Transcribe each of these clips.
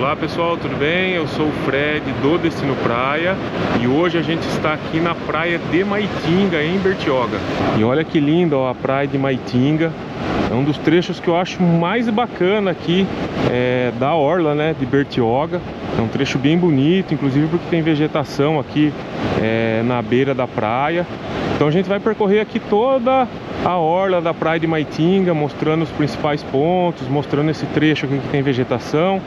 Olá pessoal, tudo bem? Eu sou o Fred do Destino Praia e hoje a gente está aqui na praia de Maitinga, em Bertioga. E olha que lindo, ó, a praia de Maitinga. É um dos trechos que eu acho mais bacana aqui da orla, né, de Bertioga. É um trecho bem bonito, inclusive porque tem vegetação aqui na beira da praia. Então a gente vai percorrer aqui toda a orla da praia de Maitinga, mostrando os principais pontos, mostrando esse trecho aqui que tem vegetação.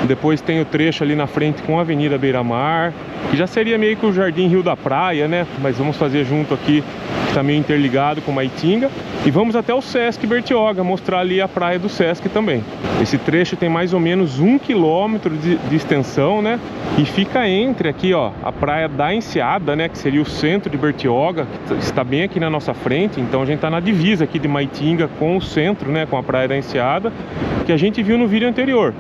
Depois tem o trecho ali na frente com a Avenida Beira-Mar, que já seria meio que o Jardim Rio da Praia, né? Mas vamos fazer junto aqui, que tá meio interligado com Maitinga. E vamos até o Sesc Bertioga, mostrar ali a praia do Sesc também. Esse trecho tem mais ou menos 1 quilômetro de extensão, né? E fica entre aqui, ó, a praia da Enseada, né? Que seria o centro de Bertioga, que está bem aqui na nossa frente. Então a gente tá na divisa aqui de Maitinga com o centro, né? Com a praia da Enseada, que a gente viu no vídeo anterior.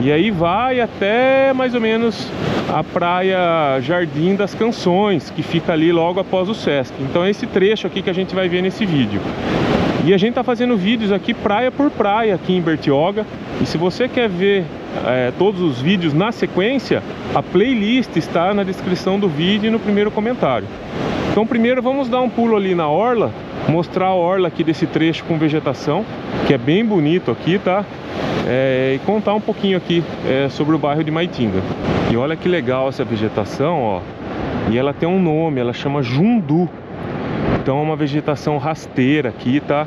E aí vai até mais ou menos a praia Jardim das Canções, que fica ali logo após o Sesc. Então é esse trecho aqui que a gente vai ver nesse vídeo. E a gente tá fazendo vídeos aqui praia por praia aqui em Bertioga. E se você quer ver todos os vídeos na sequência, a playlist está na descrição do vídeo e no primeiro comentário. Então primeiro vamos dar um pulo ali na orla, mostrar a orla aqui desse trecho com vegetação, que é bem bonito aqui, tá? E contar um pouquinho aqui sobre o bairro de Maitinga. E olha que legal essa vegetação, ó. E ela tem um nome, ela chama Jundu. Então é uma vegetação rasteira aqui, tá?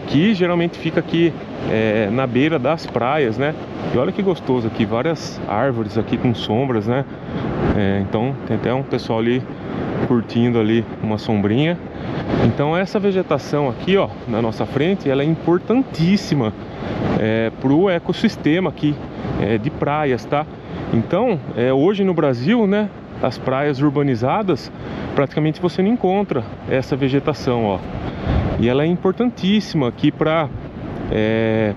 Que geralmente fica aqui na beira das praias, né? E olha que gostoso aqui, várias árvores aqui com sombras, né? Então tem até um pessoal ali curtindo ali uma sombrinha. Então essa vegetação aqui, ó, na nossa frente, ela é importantíssima para o ecossistema aqui de praias, tá? Então hoje no Brasil, né, as praias urbanizadas, praticamente você não encontra essa vegetação, ó. E ela é importantíssima aqui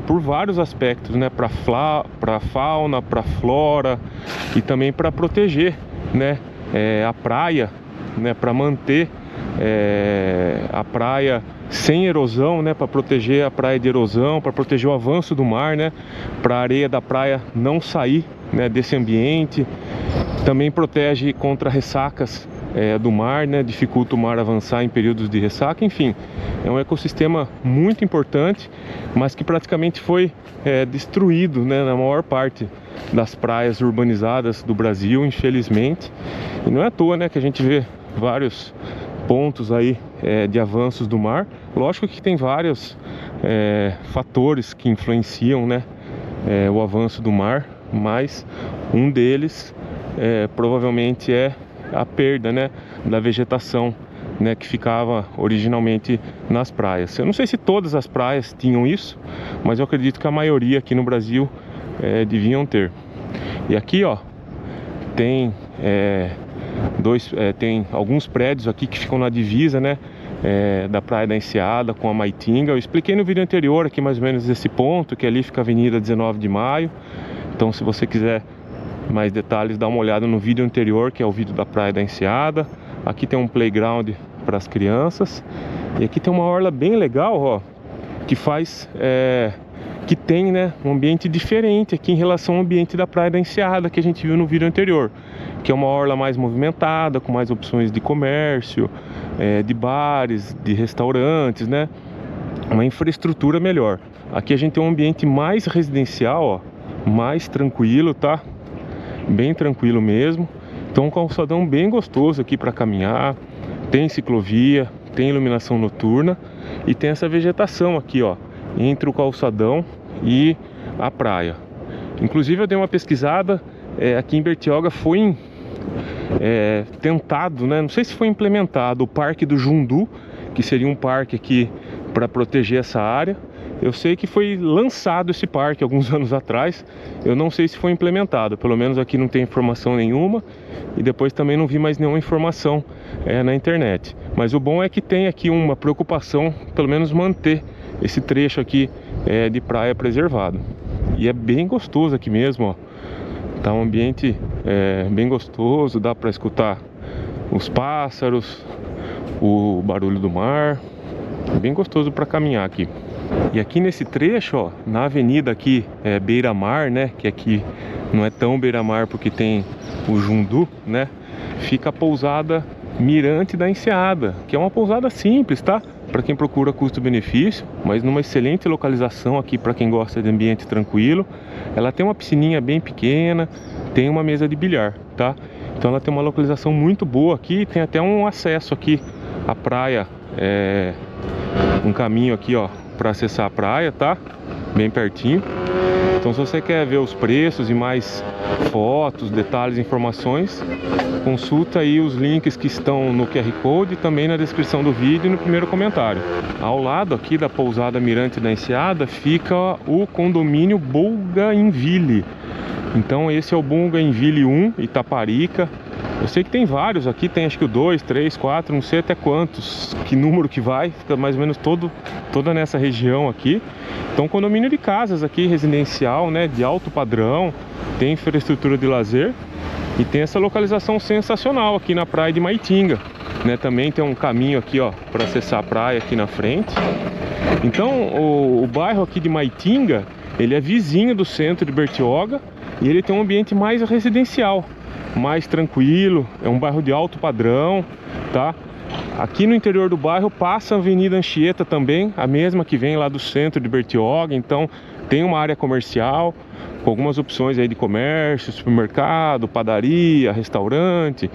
por vários aspectos, né? Para fauna, para flora e também para proteger, né, a praia, né? Para manter a praia sem erosão, né? Para proteger a praia de erosão, para proteger o avanço do mar, né? Para a areia da praia não sair, né, desse ambiente. Também protege contra ressacas do mar, né? Dificulta o mar avançar em períodos de ressaca. Enfim, é um ecossistema muito importante, mas que praticamente foi destruído, né, na maior parte das praias urbanizadas do Brasil, infelizmente. E não é à toa, né, que a gente vê vários pontos aí de avanços do mar. Lógico que tem vários fatores que influenciam, né, o avanço do mar, mas um deles provavelmente é a perda, né, da vegetação, né, que ficava originalmente nas praias. Eu não sei se todas as praias tinham isso, mas eu acredito que a maioria aqui no Brasil deviam ter. E aqui, ó, tem tem alguns prédios aqui que ficam na divisa, né, da praia da Enseada com a Maitinga. Eu expliquei no vídeo anterior aqui mais ou menos esse ponto, que ali fica a Avenida 19 de Maio. Então se você quiser mais detalhes, dá uma olhada no vídeo anterior, que é o vídeo da praia da Enseada. Aqui tem um playground para as crianças. E aqui tem uma orla bem legal, ó, que tem, né, um ambiente diferente aqui em relação ao ambiente da praia da Enseada que a gente viu no vídeo anterior, que é uma orla mais movimentada, com mais opções de comércio, de bares, de restaurantes, né, uma infraestrutura melhor. Aqui a gente tem um ambiente mais residencial, ó, mais tranquilo, tá? Bem tranquilo mesmo. Então um calçadão bem gostoso aqui para caminhar. Tem ciclovia, tem iluminação noturna e tem essa vegetação aqui, ó, entre o calçadão e a praia. Inclusive eu dei uma pesquisada, aqui em Bertioga foi tentado, né, não sei se foi implementado, o Parque do Jundu, que seria um parque aqui para proteger essa área. Eu sei que foi lançado esse parque alguns anos atrás. Eu não sei se foi implementado, pelo menos aqui não tem informação nenhuma. E depois também não vi mais nenhuma informação na internet. Mas o bom é que tem aqui uma preocupação, pelo menos manter esse trecho aqui de praia preservado. E é bem gostoso aqui mesmo, ó. Tá um ambiente bem gostoso, dá para escutar os pássaros, o barulho do mar. É bem gostoso para caminhar aqui. E aqui nesse trecho, ó, na avenida aqui, Beira-Mar, né, que aqui não é tão Beira-Mar porque tem o Jundu, né, fica a pousada Mirante da Enseada, que é uma pousada simples, tá? Para quem procura custo-benefício, mas numa excelente localização aqui para quem gosta de ambiente tranquilo. Ela tem uma piscininha bem pequena, tem uma mesa de bilhar, tá? Então ela tem uma localização muito boa aqui, tem até um acesso aqui à praia, um caminho aqui, ó, para acessar a praia, tá? Bem pertinho. Então se você quer ver os preços e mais fotos, detalhes, informações, consulta aí os links que estão no QR Code e também na descrição do vídeo e no primeiro comentário. Ao lado aqui da pousada Mirante da Enseada fica o condomínio Bougainville. Então esse é o Bougainville 1, Itaparica. Eu sei que tem vários aqui, tem acho que o 2, 3, 4, não sei até quantos, que número que vai, fica mais ou menos toda nessa região aqui. Então condomínio de casas aqui, residencial, né, de alto padrão, tem infraestrutura de lazer e tem essa localização sensacional aqui na praia de Maitinga, né, também tem um caminho aqui, ó, para acessar a praia aqui na frente. Então o bairro aqui de Maitinga, ele é vizinho do centro de Bertioga e ele tem um ambiente mais residencial, mais tranquilo, é um bairro de alto padrão, tá? Aqui no interior do bairro passa a Avenida Anchieta também, a mesma que vem lá do centro de Bertioga, então tem uma área comercial, com algumas opções aí de comércio, supermercado, padaria, restaurante,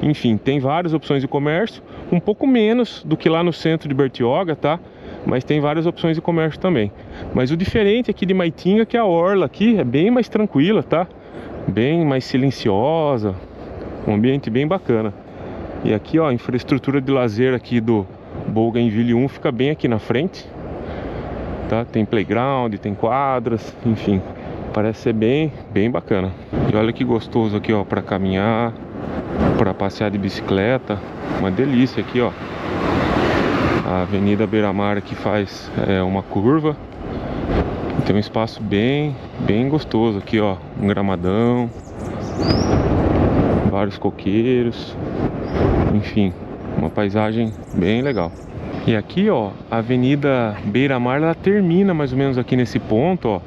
enfim, tem várias opções de comércio, um pouco menos do que lá no centro de Bertioga, tá? Mas tem várias opções de comércio também. Mas o diferente aqui de Maitinga é que a orla aqui é bem mais tranquila, tá? Bem mais silenciosa, um ambiente bem bacana. E aqui, ó, a infraestrutura de lazer aqui do Bougainville 1 fica bem aqui na frente, tá? Tem playground, tem quadras, enfim, parece ser bem bacana. E olha que gostoso aqui, ó, para caminhar, para passear de bicicleta, uma delícia aqui, ó. A Avenida Beira-Mar aqui faz uma curva. Tem um espaço bem gostoso aqui, ó, um gramadão, vários coqueiros, enfim, uma paisagem bem legal. E aqui, ó, a Avenida Beira-Mar, ela termina mais ou menos aqui nesse ponto, ó,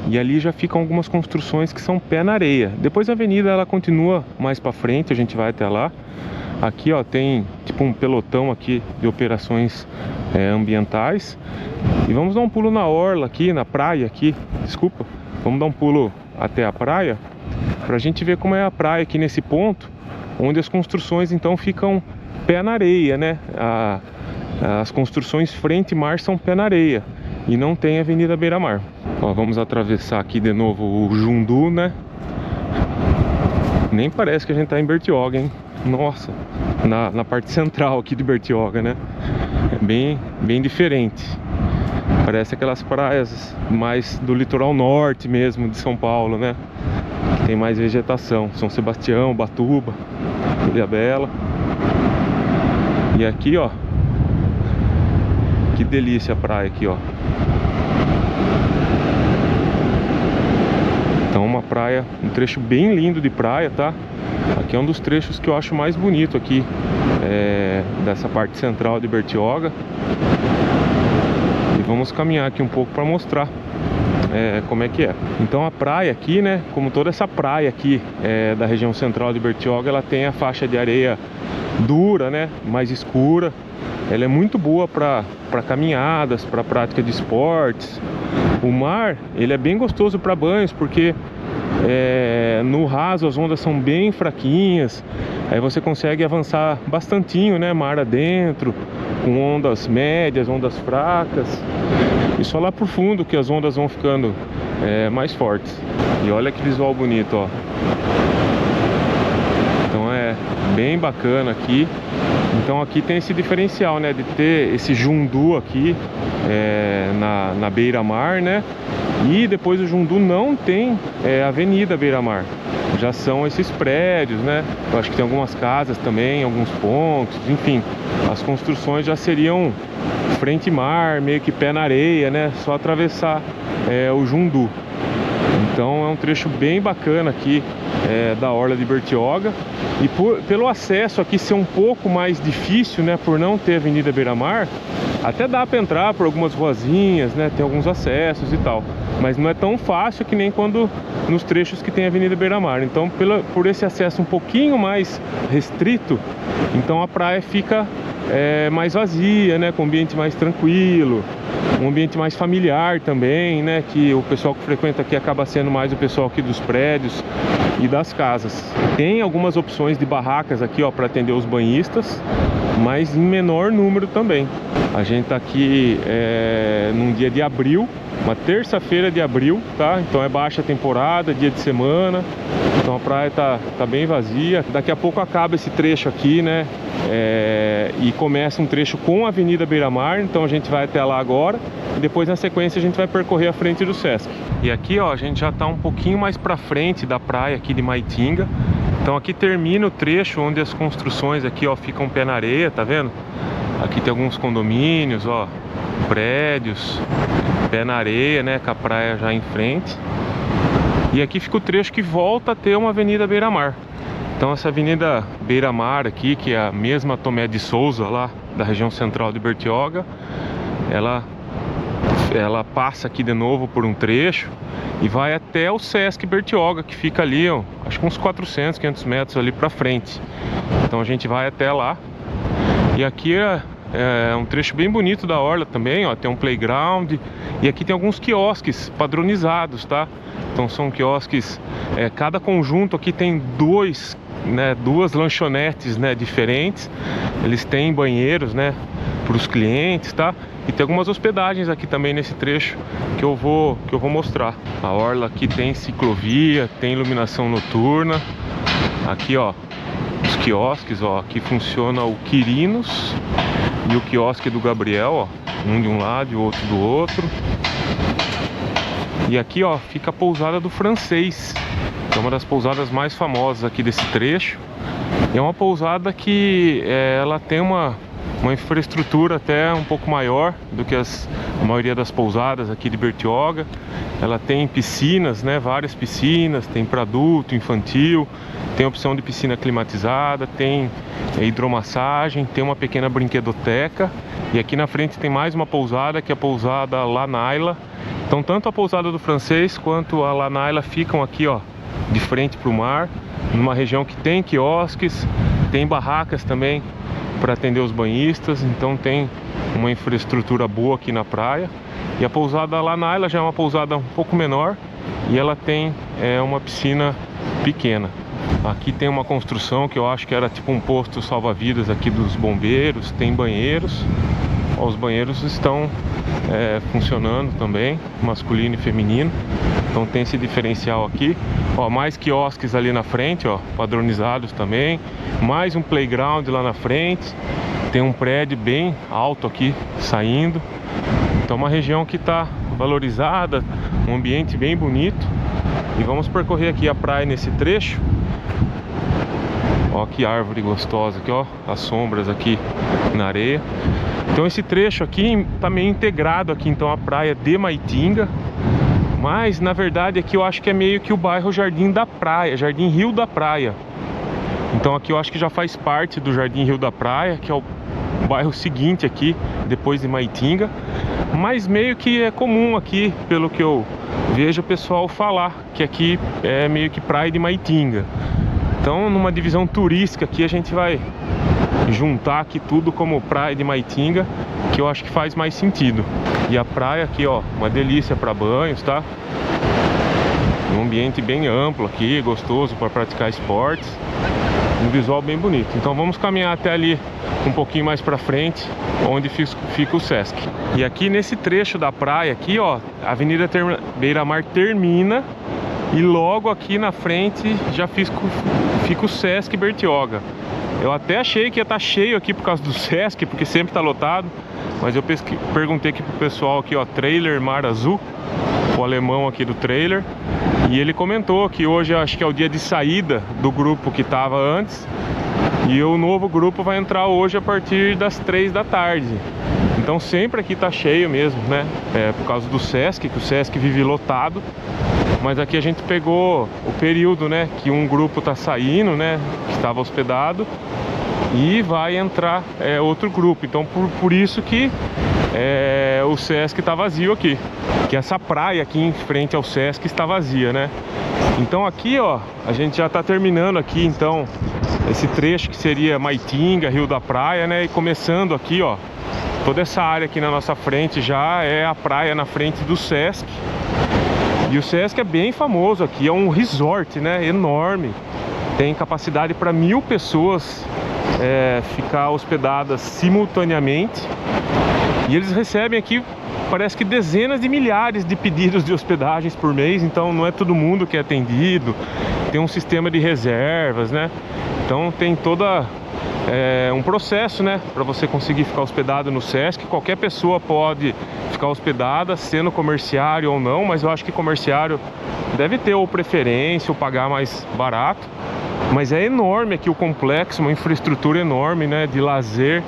e ali já ficam algumas construções que são pé na areia. Depois a avenida ela continua mais pra frente, a gente vai até lá. Aqui, ó, tem tipo um pelotão aqui de operações ambientais. E vamos dar um pulo na orla aqui, na praia aqui, desculpa. Vamos dar um pulo até a praia, pra gente ver como é a praia aqui nesse ponto, onde as construções então ficam pé na areia, né? As construções frente mar são pé na areia e não tem Avenida Beira-Mar. Ó, vamos atravessar aqui de novo o Jundu, né? Nem parece que a gente tá em Bertioga, hein? Nossa, na parte central aqui de Bertioga, né? É bem diferente. Parece aquelas praias mais do litoral norte mesmo de São Paulo, né? Que tem mais vegetação. São Sebastião, Ubatuba, Ilhabela. E aqui, ó, que delícia a praia aqui, ó. Então uma praia, um trecho bem lindo de praia, tá? Aqui é um dos trechos que eu acho mais bonito aqui, dessa parte central de Bertioga. E vamos caminhar aqui um pouco para mostrar como é que é. Então a praia aqui, né, como toda essa praia aqui da região central de Bertioga, ela tem a faixa de areia dura, né, mais escura. Ela é muito boa para caminhadas, para prática de esportes. O mar, ele é bem gostoso para banhos, porque no raso as ondas são bem fraquinhas. Aí você consegue avançar bastantinho, né, mar adentro, com ondas médias, ondas fracas. E só lá pro fundo que as ondas vão ficando mais fortes. E olha que visual bonito, ó. Então é bem bacana aqui. Então aqui tem esse diferencial, né, de ter esse Jundu aqui na beira-mar, né? E depois o Jundu não tem Avenida Beira-Mar. Já são esses prédios, né? Eu acho que tem algumas casas também, alguns pontos, enfim. As construções já seriam frente mar, meio que pé na areia, né? Só atravessar o Jundu. Então é um trecho bem bacana aqui da orla de Bertioga. E pelo acesso aqui ser um pouco mais difícil, né, por não ter Avenida Beira-Mar, Até dá para entrar por algumas ruazinhas, né? Tem alguns acessos e tal, mas não é tão fácil que nem quando nos trechos que tem a Avenida Beira-Mar. Então, por esse acesso um pouquinho mais restrito, então a praia fica mais vazia, né? Com um ambiente mais tranquilo, um ambiente mais familiar também, né? Que o pessoal que frequenta aqui acaba sendo mais o pessoal aqui dos prédios e das casas. Tem algumas opções de barracas aqui, ó, para atender os banhistas, mas em menor número também. A gente tá aqui num dia de abril, uma terça-feira de abril, tá? Então é baixa temporada, dia de semana, então a praia tá bem vazia. Daqui a pouco acaba esse trecho aqui, né? E começa um trecho com a Avenida Beira-Mar, então a gente vai até lá agora e depois na sequência a gente vai percorrer a frente do Sesc. E aqui, ó, a gente já tá um pouquinho mais pra frente da praia aqui de Maitinga. Então aqui termina o trecho onde as construções aqui, ó, ficam pé na areia, tá vendo? Aqui tem alguns condomínios, ó, prédios, pé na areia, né, com a praia já em frente. E aqui fica o trecho que volta a ter uma Avenida Beira-Mar. Então essa Avenida Beira-Mar aqui, que é a mesma Tomé de Souza lá da região central de Bertioga, ela passa aqui de novo por um trecho e vai até o Sesc Bertioga, que fica ali, ó, acho que uns 400, 500 metros ali pra frente. Então a gente vai até lá. E aqui é um trecho bem bonito da orla também, ó, tem um playground e aqui tem alguns quiosques padronizados, tá? Então são quiosques, cada conjunto aqui tem duas lanchonetes, né, diferentes. Eles têm banheiros, né, para os clientes, tá? E tem algumas hospedagens aqui também nesse trecho que eu vou mostrar. A orla aqui tem ciclovia, tem iluminação noturna. Aqui, ó, os quiosques, ó, aqui funciona o Quirinos e o quiosque do Gabriel, ó, um de um lado e o outro do outro. E aqui, ó, fica a pousada do Francês, que é uma das pousadas mais famosas aqui desse trecho. É uma pousada que ela tem uma infraestrutura até um pouco maior do que a maioria das pousadas aqui de Bertioga. Ela tem piscinas, né, várias piscinas, tem para adulto, infantil, tem opção de piscina climatizada, tem hidromassagem, tem uma pequena brinquedoteca. E aqui na frente tem mais uma pousada, que é a pousada La Naila. Então tanto a pousada do Francês quanto a La Naila ficam aqui, ó, de frente para o mar, numa região que tem quiosques, tem barracas também para atender os banhistas, então tem uma infraestrutura boa aqui na praia. E a pousada La Naila já é uma pousada um pouco menor e ela tem uma piscina pequena. Aqui tem uma construção que eu acho que era tipo um posto salva-vidas aqui dos bombeiros, tem banheiros. Ó, os banheiros estão funcionando também, masculino e feminino. Então tem esse diferencial aqui. Ó, mais quiosques ali na frente, ó, padronizados também. Mais um playground lá na frente. Tem um prédio bem alto aqui saindo. Então uma região que está valorizada, um ambiente bem bonito. E vamos percorrer aqui a praia nesse trecho. Ó, que árvore gostosa aqui, ó, as sombras aqui na areia. Então esse trecho aqui tá meio integrado aqui, então, a praia de Maitinga. Mas na verdade aqui eu acho que é meio que o bairro Jardim da Praia, Jardim Rio da Praia. Então aqui eu acho que já faz parte do Jardim Rio da Praia, que é o bairro seguinte aqui, depois de Maitinga. Mas meio que é comum aqui, pelo que eu vejo o pessoal falar, que aqui é meio que praia de Maitinga. Então numa divisão turística aqui a gente vai juntar aqui tudo como praia de Maitinga, que eu acho que faz mais sentido. E a praia aqui, ó, uma delícia para banhos, tá? Um ambiente bem amplo aqui, gostoso para praticar esportes. Um visual bem bonito. Então vamos caminhar até ali um pouquinho mais para frente, onde fica o Sesc. E aqui nesse trecho da praia aqui, ó, a Avenida Beira-Mar termina e logo aqui na frente já fica o Sesc Bertioga. Eu até achei que ia estar cheio aqui por causa do Sesc, porque sempre está lotado. Mas eu perguntei aqui pro pessoal aqui, ó, Trailer Mar Azul, o alemão aqui do trailer. E ele comentou que hoje acho que é o dia de saída do grupo que estava antes. E o novo grupo vai entrar hoje a partir das 3 da tarde. Então sempre aqui tá cheio mesmo, né? Por causa do Sesc, que o Sesc vive lotado. Mas aqui a gente pegou o período, né, que um grupo tá saindo, né, que estava hospedado, e vai entrar outro grupo. Então por isso que o Sesc está vazio aqui, que essa praia aqui em frente ao Sesc está vazia, né? Então aqui, ó, a gente já está terminando aqui, então, esse trecho que seria Maitinga, Rio da Praia, né? E começando aqui, ó, toda essa área aqui na nossa frente já é a praia na frente do Sesc. E o Sesc é bem famoso aqui, é um resort, né? Enorme, tem capacidade para 1000 pessoas ficar hospedadas simultaneamente. E eles recebem aqui, parece que dezenas de milhares de pedidos de hospedagens por mês. Então não é todo mundo que é atendido. Tem um sistema de reservas, né? Então tem toda um processo, né, para você conseguir ficar hospedado no Sesc. Qualquer pessoa pode ficar hospedada, sendo comerciário ou não. Mas eu acho que comerciário deve ter ou preferência ou pagar mais barato. Mas é enorme aqui o complexo, uma infraestrutura enorme, né, de lazer,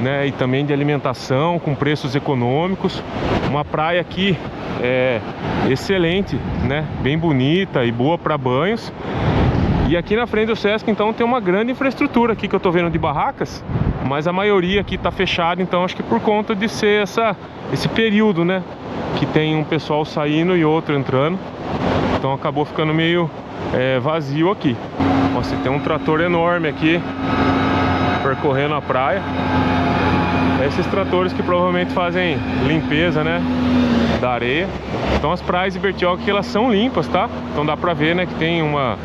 né, e também de alimentação, com preços econômicos. Uma praia aqui excelente, né, bem bonita e boa para banhos. E aqui na frente do Sesc, então, tem uma grande infraestrutura aqui que eu tô vendo de barracas, mas a maioria aqui tá fechada, então acho que por conta de ser esse período, né, que tem um pessoal saindo e outro entrando. Então acabou ficando meio vazio aqui. Nossa, tem um trator enorme aqui percorrendo a praia. Esses tratores que provavelmente fazem limpeza, né, da areia. Então as praias de Bertioga aqui, elas são limpas, tá? Então dá pra ver, né, que tem uma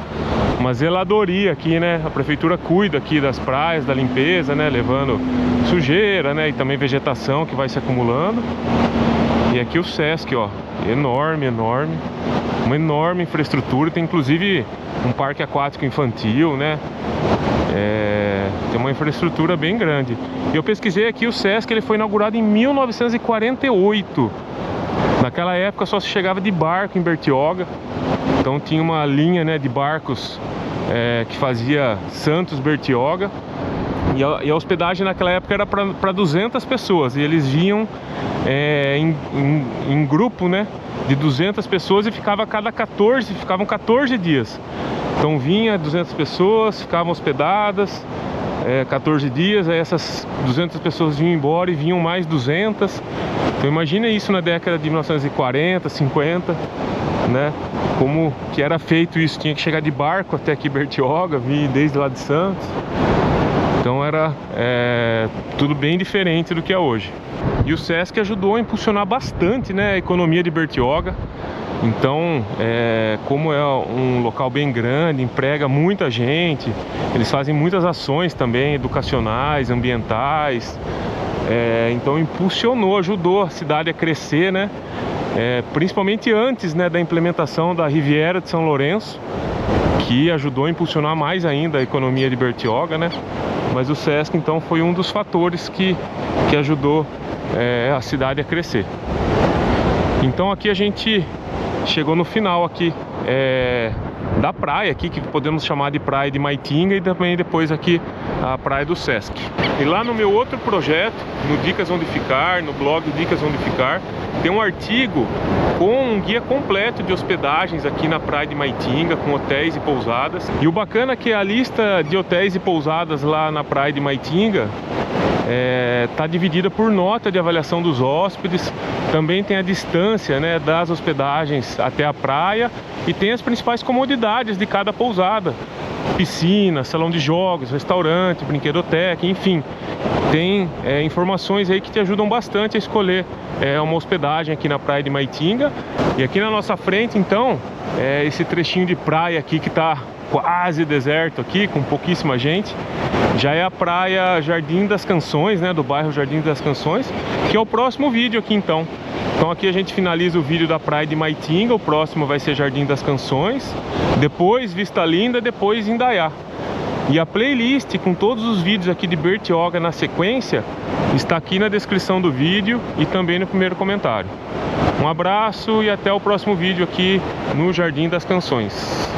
zeladoria aqui, né? A prefeitura cuida aqui das praias, da limpeza, né, levando sujeira, né, e também vegetação que vai se acumulando. E aqui o Sesc, ó, enorme, enorme. Uma enorme infraestrutura, tem inclusive um parque aquático infantil, né? Tem uma infraestrutura bem grande. E eu pesquisei aqui, o Sesc ele foi inaugurado em 1948. Naquela época só se chegava de barco em Bertioga. Então tinha uma linha, né, de barcos que fazia Santos-Bertioga. E a hospedagem naquela época era para 200 pessoas. E eles vinham em grupo, né, de 200 pessoas e ficavam 14 dias. Então vinha 200 pessoas, ficavam hospedadas 14 dias, aí essas 200 pessoas vinham embora e vinham mais 200. Então imagina isso na década de 1940, 50, né? Como que era feito isso, tinha que chegar de barco até aqui Bertioga, vir desde lá de Santos. Então era tudo bem diferente do que é hoje. E o Sesc ajudou a impulsionar bastante, né, a economia de Bertioga. Então, como é um local bem grande, emprega muita gente, eles fazem muitas ações também educacionais, ambientais. Então impulsionou, ajudou a cidade a crescer, né? Principalmente antes, né, da implementação da Riviera de São Lourenço, que ajudou a impulsionar mais ainda a economia de Bertioga, né? Mas o Sesc, então, foi um dos fatores que ajudou a cidade a crescer. Então aqui a gente chegou no final aqui da praia aqui, que podemos chamar de praia de Maitinga, e também depois aqui a praia do Sesc. E lá no meu outro projeto, no Dicas Onde Ficar, no blog Dicas Onde Ficar, tem um artigo com um guia completo de hospedagens aqui na praia de Maitinga, com hotéis e pousadas. E o bacana é que a lista de hotéis e pousadas lá na praia de Maitinga está dividida por nota de avaliação dos hóspedes. Também tem a distância, né, das hospedagens até a praia, e tem as principais comodidades de cada pousada: piscina, salão de jogos, restaurante, brinquedoteca, enfim. Tem informações aí que te ajudam bastante a escolher uma hospedagem aqui na praia de Maitinga. E aqui na nossa frente, então, esse trechinho de praia aqui que está quase deserto aqui, com pouquíssima gente, já é a praia Jardim das Canções, né, do bairro Jardim das Canções, que é o próximo vídeo aqui, então. Então aqui a gente finaliza o vídeo da praia de Maitinga, o próximo vai ser Jardim das Canções, depois Vista Linda, depois Indaiá. E a playlist com todos os vídeos aqui de Bertioga na sequência está aqui na descrição do vídeo e também no primeiro comentário. Um abraço e até o próximo vídeo aqui no Jardim das Canções.